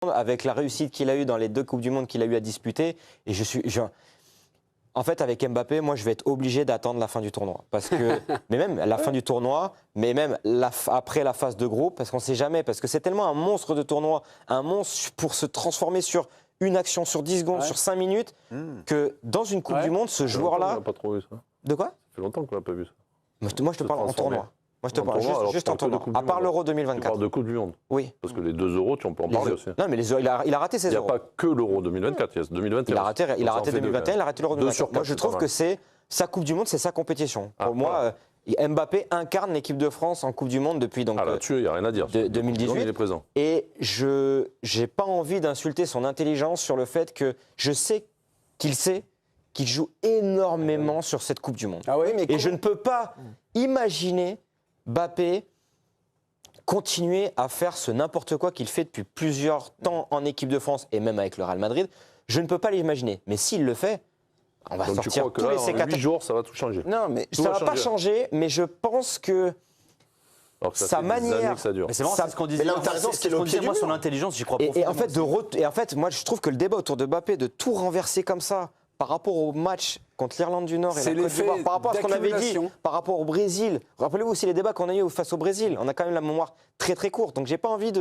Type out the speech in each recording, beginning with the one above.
avec la réussite qu'il a eue dans les 2 Coupes du Monde qu'il a eu à disputer. Et en fait, avec Mbappé, moi, je vais être obligé d'attendre la fin du tournoi. Parce que, mais même la fin du tournoi, mais même après la phase de groupe, parce qu'on ne sait jamais, parce que c'est tellement un monstre de tournoi, un monstre pour se transformer sur une action, sur 10 secondes, sur 5 minutes, que dans une Coupe du Monde, ce joueur-là... On n'a pas trop vu ça. De quoi? Ça fait longtemps qu'on n'a pas vu ça. Moi, je te parle en tournoi. Moi, je te parle juste en tournoi. À part l'Euro 2024. Tu parles de Coupe du Monde. Oui. Parce que les 2 euros, tu en peux en parler aussi. Non, mais il a raté ses euros. Il n'y a pas que l'Euro 2024, il y a 2021. Il a raté 2021, il a raté l'Euro 2024. Moi, je trouve que c'est sa Coupe du Monde, c'est sa compétition. Pour moi, Mbappé incarne l'équipe de France en Coupe du Monde depuis donc, là-dessus, il n'y a rien à dire. 2018. Il est présent. Et je n'ai pas envie d'insulter son intelligence sur le fait que je sais qu'il joue énormément sur cette Coupe du Monde. Ah oui, mais et je ne peux pas imaginer Mbappé continuer à faire ce n'importe quoi qu'il fait depuis plusieurs temps en équipe de France et même avec le Real Madrid. Je ne peux pas l'imaginer. Mais s'il le fait, on va Donc sortir tu crois que tous là, les en séquelles. 8 jours, ça va tout changer. Non, mais Ça ne va pas changer, mais je pense que Alors que ça sa fait des manière... années que ça dure. Mais c'est vraiment ce qu'on disait. Mais là où t'as raison, c'est c'est ce qu'on le pied disait, du moi, mur. sur l'intelligence, j'y crois Et profondément. en fait, moi, je trouve que le débat autour de Mbappé, de tout renverser comme ça, par rapport au match contre l'Irlande du Nord et C'est la Côte d'Ivoire, l'effet par rapport à ce qu'on avait dit, d'accumulation. par rapport au Brésil. Rappelez-vous aussi les débats qu'on a eu face au Brésil. On a quand même la mémoire très très courte. Donc j'ai pas envie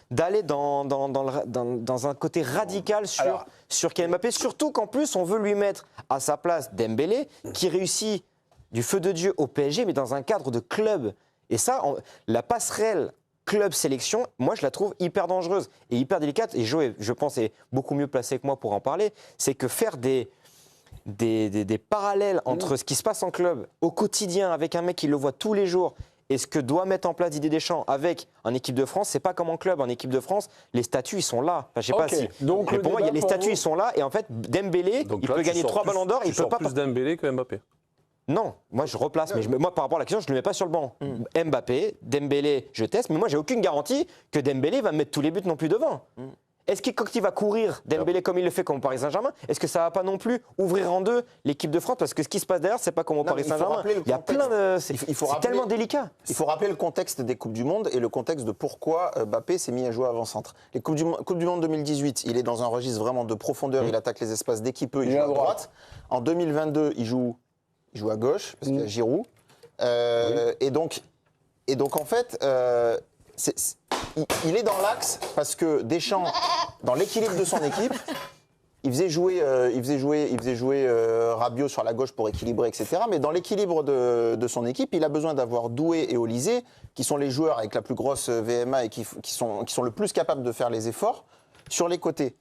d'aller dans un côté radical sur Kylian Mbappé. Surtout qu'en plus, on veut lui mettre à sa place Dembélé, qui réussit du feu de Dieu au PSG, mais dans un cadre de club. Et ça, la passerelle club sélection, moi je la trouve hyper dangereuse et hyper délicate. Et Joe, je pense, est beaucoup mieux placé que moi pour en parler. C'est que faire des parallèles entre ce qui se passe en club au quotidien avec un mec qui le voit tous les jours et ce que doit mettre en place Didier Deschamps avec en équipe de France, c'est pas comme en club. En équipe de France, les statuts ils sont là. Enfin, je sais pas si. Donc, mais pour moi, il y a les statuts vous... ils sont là et en fait Dembélé, Donc il là, peut tu gagner sors 3 plus- ballons d'or, tu il peut sors pas. plus Dembélé que Mbappé. Non, moi je replace, mais moi par rapport à la question, je ne le mets pas sur le banc. Mbappé, Dembélé, je teste, mais moi j'ai aucune garantie que Dembélé va mettre tous les buts non plus devant. Est-ce que quand il va courir, Dembélé comme il le fait comme au Paris Saint-Germain, est-ce que ça va pas non plus ouvrir en deux l'équipe de France? Parce que ce qui se passe derrière, c'est pas comme au Paris Saint-Germain. Il y a plein de... C'est tellement délicat. Il faut rappeler le contexte des Coupes du Monde et le contexte de pourquoi Mbappé s'est mis à jouer avant-centre. Les Coupes du Monde 2018, il est dans un registre vraiment de profondeur, il attaque les espaces d'équipe, il joue à droite. En 2022, il joue à gauche, parce qu'il y a Giroud. Et donc en fait, il est dans l'axe parce que Deschamps, dans l'équilibre de son équipe, il faisait jouer Rabiot sur la gauche pour équilibrer, etc. Mais dans l'équilibre de son équipe, il a besoin d'avoir Doué et Olysée, qui sont les joueurs avec la plus grosse VMA et qui sont le plus capables de faire les efforts, sur les côtés.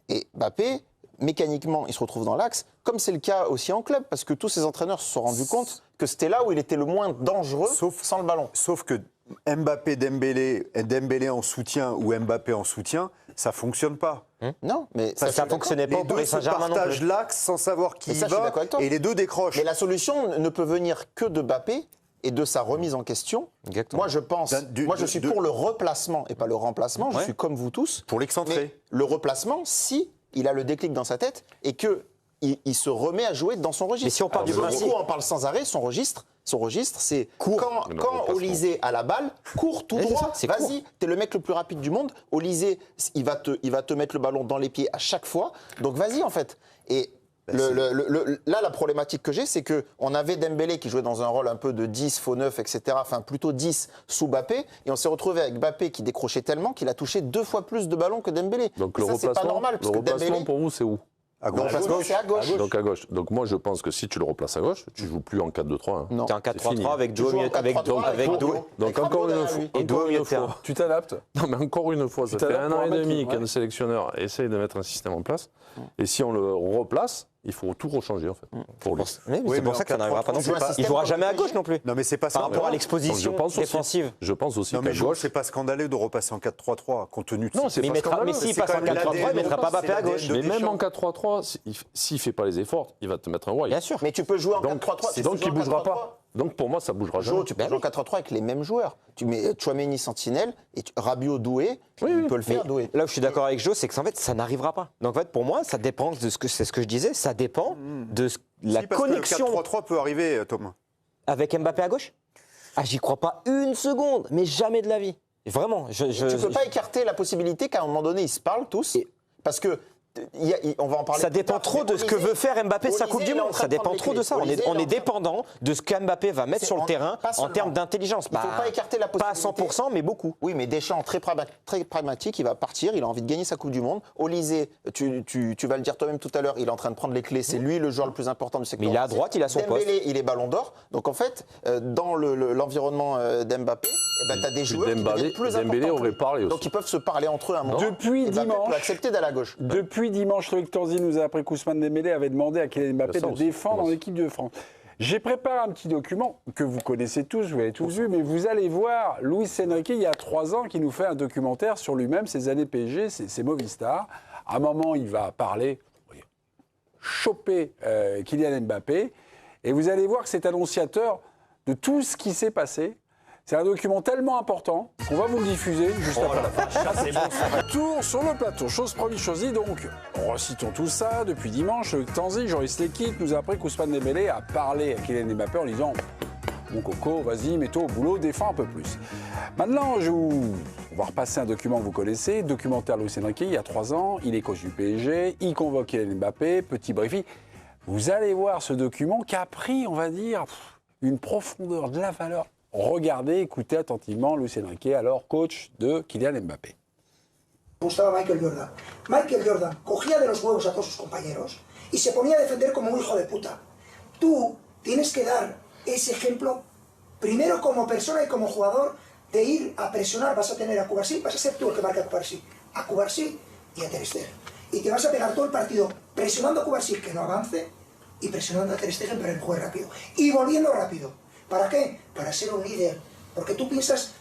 Et Mbappé, mécaniquement, il se retrouve dans l'axe, comme c'est le cas aussi en club, parce que tous ces entraîneurs se sont rendus compte que c'était là où il était le moins dangereux sans le ballon. Sauf que Mbappé, Dembélé en soutien ou Mbappé en soutien, ça fonctionne pas. Non, mais Ça fonctionnait pas Les au deux Paris se Saint-Germain non partagent plus. l'axe sans savoir qui Et y ça, je suis va d'accord avec toi. et les deux décrochent. Mais la solution ne peut venir que de Mbappé et de sa remise en question. Exactement. Moi, je pense, je suis pour le replacement et pas le remplacement. Je suis comme vous tous. Pour l'excentrer. Mais le replacement, si il a le déclic dans sa tête et que il se remet à jouer dans son registre. Mais si on part du principe- Nico en parle sans arrêt, son registre, c'est quand Olysée a la balle, cours tout Oui, c'est droit, ça, c'est vas-y, t'es le mec le plus rapide du monde. Olysée, il va te mettre le ballon dans les pieds à chaque fois. Donc vas-y en fait. Et là, la problématique que j'ai, c'est qu'on avait Dembélé qui jouait dans un rôle un peu de 10, faux 9, etc. Enfin, plutôt 10 sous Mbappé. Et on s'est retrouvé avec Mbappé qui décrochait tellement qu'il a touché 2 fois plus de ballons que Dembélé. Donc Et le ça, c'est pas replacement, normal. Parce que Dembélé, pour vous, c'est où? À le gauche. remplacement, c'est à gauche. Donc à gauche. Donc moi, je pense que si tu le replaces à gauche, tu joues plus en 4-2-3. Hein. Non. T'es en fini. 4-3-3 avec Tu joues Doué en 4-3-3 avec avec Doué. Doué. Donc Avec encore Rabiot une derrière fois, lui. Et Doué au milieu de terrain. Tu t'adaptes. non mais encore une fois, ça fait t'adaptes 1 pour an un et mec demi qui- qu'un ouais. sélectionneur essaye de mettre un système en place. Et si on le replace, il faut tout rechanger en fait. Pour lui. Mais Oui, c'est pour mais ça que ça en n'arrivera pas non 4-3-3, plus. c'est pas un Il système jouera comme jamais à le gauche PSG. non plus. Non mais c'est pas Par rapport à Donc, l'exposition je pense aussi- défensive. Je pense aussi Non mais qu'à Joe, gauche. c'est pas scandaleux de repasser en 4-3-3 compte tenu de Non, ça. c'est Mais pas mais scandaleux. s'il c'est passe quand en même 4-3-3, il ne mettra pas Mbappé à gauche. de Mais même Deschamps. en 4-3-3, s'il fait pas les efforts, il va te mettre un wide. Bien sûr. Mais tu peux jouer en Donc, 4-3-3. tu donc peux jouer il en bougera 4-3-3. pas. Donc pour moi, ça bougera Joe, jamais. tu peux jouer en 4-3-3 avec les mêmes joueurs. Tu mets Tchouaméni Sentinelle et Rabiot Doué, il peut le faire, Mais Doué. là où je suis d'accord avec Joe, c'est que en fait, ça n'arrivera pas. Donc en fait, pour moi, ça dépend de c'est ce que je disais, ça dépend de la Si, parce connexion que le 4-3-3 peut arriver, Thomas. avec Mbappé à gauche. Ah, j'y crois pas une seconde, mais jamais de la vie. Vraiment. Tu ne peux pas écarter la possibilité qu'à un moment donné, ils se parlent tous. Parce que. On va en parler. Ça dépend trop de ce que veut faire Mbappé de sa Coupe du Monde. Ça dépend trop de ça. On est dépendant de ce qu'Mbappé va mettre sur le terrain en termes d'intelligence. Il ne faut pas écarter la possibilité. Pas à 100%, mais beaucoup. Oui, mais Deschamps, très pragmatique, il va partir, il a envie de gagner sa Coupe du Monde. Olysée, tu vas le dire toi-même tout à l'heure, il est en train de prendre les clés. C'est lui le joueur le plus important du secteur. Mais il est à droite, il a son poste. Dembélé, il est ballon d'or. Donc en fait, dans l'environnement d'Mbappé, tu as des joueurs qui deviennent plus importants. Dembélé aurait parlé aussi. Donc ils peuvent se parler entre eux à un moment. Depuis dimanche, peut accepter d'aller à gauche. Depuis dimanche, Loïc Tanzi nous a appris qu'Ousmane Dembélé avait demandé à Kylian Mbappé de défendre en équipe de France. J'ai préparé un petit document que vous connaissez tous, vous l'avez tous vu, mais vous allez voir Luis Enrique, il y a 3 ans, qui nous fait un documentaire sur lui-même, ses années PSG, ses Movistar. À un moment, il va parler, choper Kylian Mbappé, et vous allez voir que c'est annonciateur de tout ce qui s'est passé. C'est un document tellement important qu'on va vous le diffuser juste après la fin. Retour sur le plateau. Chose première, chose dit. Donc, recitons tout ça. Depuis dimanche, Tanzi, Joris Lekit, nous a appris qu'Ousmane Dembélé a parlé à Kylian Mbappé en disant « Mon coco, vas-y, mets-toi au boulot, défends un peu plus ». Maintenant, on va repasser un document que vous connaissez. Documentaire Luis Enrique, il y a 3 ans. Il est coach du PSG. Il convoque Kylian Mbappé. Petit briefing. Vous allez voir ce document qui a pris, on va dire, une profondeur, de la valeur. Regardez, écoutez attentivement Luis Enrique, alors coach de Kylian Mbappé. Me gustaba Michael Jordan. Michael Jordan cogía de los huevos a todos sus compañeros y se ponía a defender como un hijo de puta. Tú tienes que dar ese ejemplo, primero como persona y como jugador, de ir a presionar. Vas a tener a Cubarsí, vas a ser tú el que marque a Cubarsí y a Ter Stegen. Y te vas a pegar todo el partido presionando a Cubarsí que no avance y presionando a Ter Stegen para que juegue rápido. Y volviendo rápido. ¿Para qué? Para ser un líder. Porque tú piensas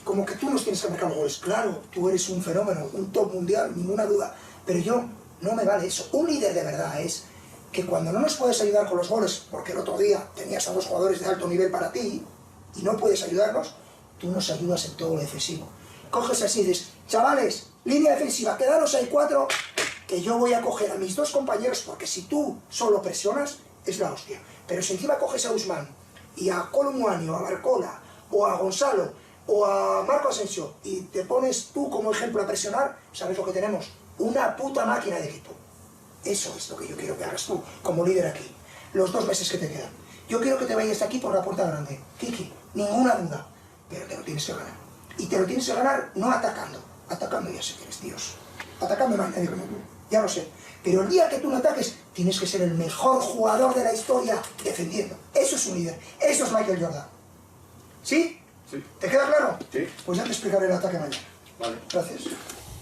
como que tú nos tienes que marcar los goles. Claro, tú eres un fenómeno, un top mundial, ninguna duda. Pero yo, no me vale eso. Un líder de verdad es que cuando no nos puedes ayudar con los goles, porque el otro día tenías a 2 jugadores de alto nivel para ti y no puedes ayudarnos, tú nos ayudas en todo lo defensivo. Coges así y dices, chavales, línea defensiva, quedaros ahí 4, que yo voy a coger a mis 2 compañeros, porque si tú solo presionas, es la hostia. Pero si encima coges a Ousmane, y a Colomboani, o a Barcola, o a Gonzalo, o a Marco Asensio, y te pones tú como ejemplo a presionar, ¿sabes lo que tenemos? Una puta máquina de equipo. Eso es lo que yo quiero que hagas tú, como líder aquí. Los 2 meses que te quedan. Yo quiero que te vayas de aquí por la puerta grande. Kiki, ninguna duda. Pero te lo tienes que ganar. Y te lo tienes que ganar no atacando. Atacando ya sé que eres Dios. Atacando no hay nadie como tú. Ya lo sé. Pero el día que tú no ataques, tienes que ser el mejor jugador de la historia defendiendo. Eso es un líder. Eso es Michael Jordan. ¿Sí? Sí. ¿Te queda claro? Sí. Pues ya te explicaré el ataque mañana. Vale. Gracias.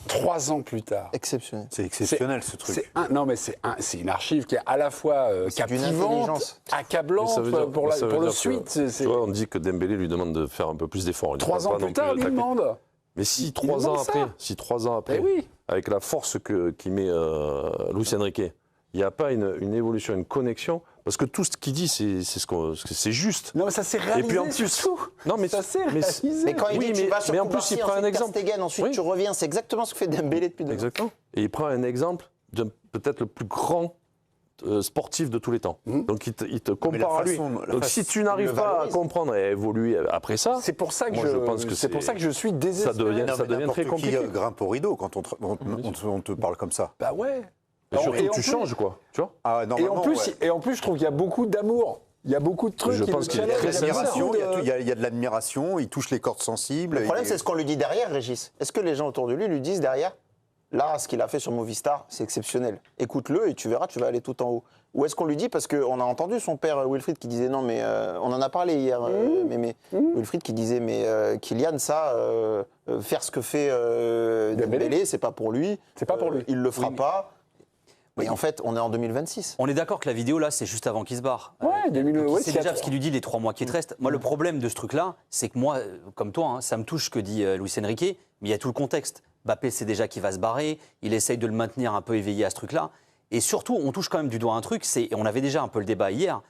3 ans plus tard. Exceptionnel. C'est exceptionnel ce truc. Non, mais c'est une archive qui est à la fois captivante, accablante pour le suite. Tu vois, on dit que Dembélé lui demande de faire un peu plus d'efforts. 3 ans plus tard, il lui demande. Mais si 3 ans après, oui. avec la force qu'il met Luis Enrique, il n'y a pas une évolution, une connexion, parce que tout ce qu'il dit, c'est juste. Non, mais ça s'est réalisé. Et puis en plus, non, mais ça s'est réalisé. Mais quand il dit tu vas sur mais en plus, il prend un exemple. Stegen, ensuite tu reviens, c'est exactement ce que fait Dembélé depuis 2 ans. Exactement. Et il prend un exemple de peut-être le plus grand sportif de tous les temps. Donc il te compare à lui. Donc si tu n'arrives pas à comprendre et à évoluer après ça, c'est pour ça que je suis désespéré. Ça devient très compliqué. Qui grimpe au rideau quand on te parle comme ça. Bah ouais. Et surtout, tu changes, quoi. Tu vois et en plus, je trouve qu'il y a beaucoup d'amour. Il y a beaucoup de trucs. Je pense qu'il est très sincère. Il y a de l'admiration, il touche les cordes sensibles. Le problème, c'est ce qu'on lui dit derrière, Régis. Est-ce que les gens autour de lui disent derrière, là, ce qu'il a fait sur Movistar, c'est exceptionnel. Écoute-le et tu verras, tu vas aller tout en haut. Ou est-ce qu'on lui dit, parce qu'on a entendu son père Wilfried qui disait non, mais on en a parlé hier, mais Wilfried qui disait mais Kylian, ça, faire ce que fait Dembélé, c'est pas pour lui. C'est pas pour lui. Il le fera pas. Mais en fait, on est en 2026. On est d'accord que la vidéo, là, c'est juste avant qu'il se barre. Ouais, c'est déjà ce qu'il lui dit les 3 mois qui te restent. Moi, le problème de ce truc-là, c'est que moi, comme toi, ça me touche ce que dit Luis Enrique, mais il y a tout le contexte. Mbappé sait déjà qu'il va se barrer, il essaye de le maintenir un peu éveillé à ce truc-là. Et surtout, on touche quand même du doigt un truc, et on avait déjà un peu le débat hier,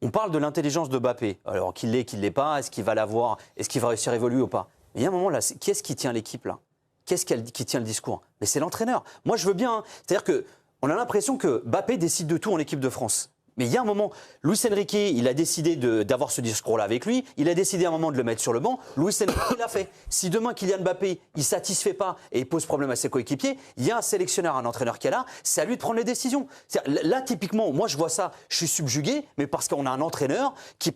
on parle de l'intelligence de Mbappé. Alors, qu'il l'est pas, est-ce qu'il va l'avoir, est-ce qu'il va réussir à évoluer ou pas? Mais il y a un moment là, qui est-ce qui tient l'équipe là? Qui tient le discours? Mais c'est l'entraîneur. Moi, je veux bien, c'est-à-dire que on a l'impression que Mbappé décide de tout en équipe de France. Mais il y a un moment, Luis Enrique, il a décidé d'avoir ce discours-là avec lui. Il a décidé à un moment de le mettre sur le banc. Luis Enrique l'a fait. Si demain Kylian Mbappé, il ne satisfait pas et il pose problème à ses coéquipiers, il y a un sélectionneur, un entraîneur qui est là, c'est à lui de prendre les décisions. Là, typiquement, moi je vois ça, je suis subjugué, mais parce qu'on a un entraîneur qui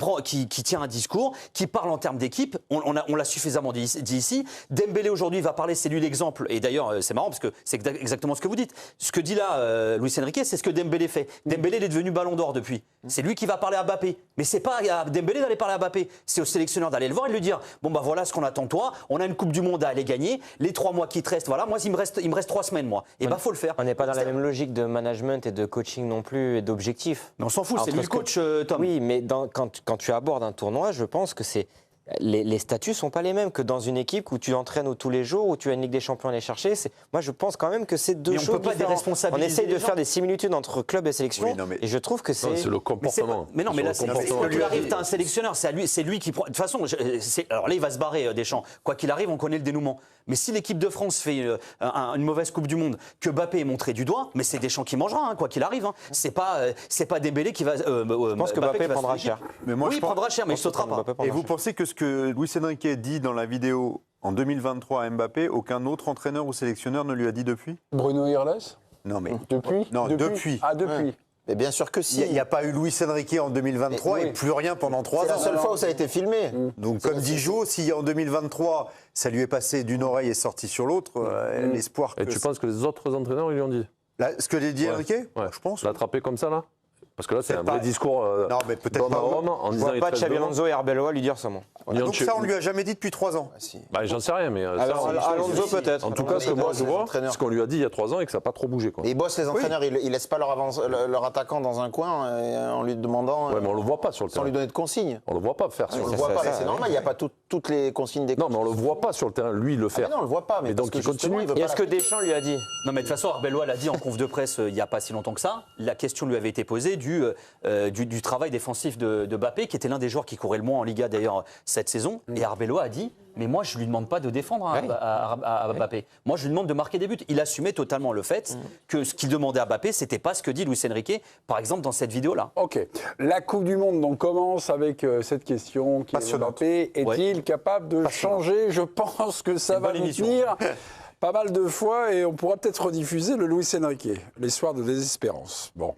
tient un discours, qui parle en termes d'équipe. On l'a suffisamment dit ici. Dembélé aujourd'hui va parler, c'est lui l'exemple. Et d'ailleurs, c'est marrant parce que c'est exactement ce que vous dites. Ce que dit là Luis Enrique, c'est ce que Dembélé fait. Dembélé il est devenu ballon d'or depuis. C'est lui qui va parler à Mbappé. Mais c'est pas à Dembélé d'aller parler à Mbappé. C'est au sélectionneur d'aller le voir et de lui dire bon bah voilà ce qu'on attend de toi. On a une Coupe du Monde à aller gagner. Les 3 mois qui te restent, voilà. Moi il me reste 3 semaines moi. Et bah faut le faire. On n'est pas dans la même logique de management et de coaching non plus et d'objectifs. Mais on s'en fout. C'est lui le coach, Tom. Oui, mais quand tu abordes un tournoi, je pense que les statuts sont pas les mêmes que dans une équipe où tu entraînes tous les jours, où tu as une Ligue des Champions à aller chercher. Moi, je pense quand même que c'est deux choses différentes. On essaye de faire des similitudes entre club et sélection, et je trouve que c'est... C'est le comportement. Mais non, mais là, quoi qu'il arrive, tu as un sélectionneur, c'est lui qui prend... De toute façon, alors là, il va se barrer, Deschamps. Quoi qu'il arrive, on connaît le dénouement. Mais si l'équipe de France fait une mauvaise Coupe du Monde, que Mbappé est montré du doigt, mais c'est Deschamps qui mangera, quoi qu'il arrive. C'est pas Dembélé qui va... je pense que Mbappé prendra cher. Oui, il prendra cher, mais il ne sautera pas. Et vous pensez que ce que Luis Enrique dit dans la vidéo en 2023 à Mbappé, aucun autre entraîneur ou sélectionneur ne lui a dit depuis? Bruno Irles? Non, mais. Depuis? Non, depuis. Ah, depuis. Ouais. Mais bien sûr que si. Il n'y a pas eu Luis Enrique en 2023 et plus rien pendant 3 ans. C'est la seule fois où ça a été filmé. Donc, comme dit Jo, si en 2023, ça lui est passé d'une oreille et sorti sur l'autre, l'espoir que. Et tu penses que les autres entraîneurs, ils lui ont dit? Ce que l'a dit Enrique? Je pense. L'attraper comme ça, là? Parce que là, c'est un pas... vrai discours non, mais peut-être pas. En Je disant vois pas Xabi Alonso et Arbeloa lui dire ça, moi. Donc ça, on lui a jamais dit depuis 3 ans. Bah, j'en sais rien, mais... Alors, Alonso peut-être. En tout cas, ce que moi je vois, ce qu'on lui a dit il y a 3 ans et que ça n'a pas trop bougé. Quoi. Et ils bossent les entraîneurs, ils laissent pas leur attaquant dans un coin en lui demandant... Ouais, mais on le voit pas sur le terrain. Sans lui donner de consignes. On le voit pas faire sur On le le terrain. voit pas, c'est normal, il n'y a pas toutes les consignes des coachs. Non, mais on le voit pas sur le terrain, lui, le faire. Non, on le voit pas, mais donc il continue. Et est-ce que Deschamps lui a dit? Non, mais de toute façon, Arbeloa l'a dit en conf de presse il n'y a pas si longtemps que ça. La question lui avait été posée du travail défensif de Mbappé, qui était l'un des joueurs qui courait le moins en Liga d'ailleurs cette saison. Et Arbeloa a dit mais moi, je ne lui demande pas de défendre à Mbappé. Moi, je lui demande de marquer des buts. Il assumait totalement le fait que ce qu'il demandait à Mbappé, ce n'était pas ce que dit Luis Enrique, par exemple, dans cette vidéo-là. OK. La Coupe du Monde donc, commence avec cette question qui est Mbappé est-il capable de changer? Je pense que ça va nous tenir pas mal de fois et on pourra peut-être rediffuser le Luis Enrique, l'histoire de désespérance. Bon.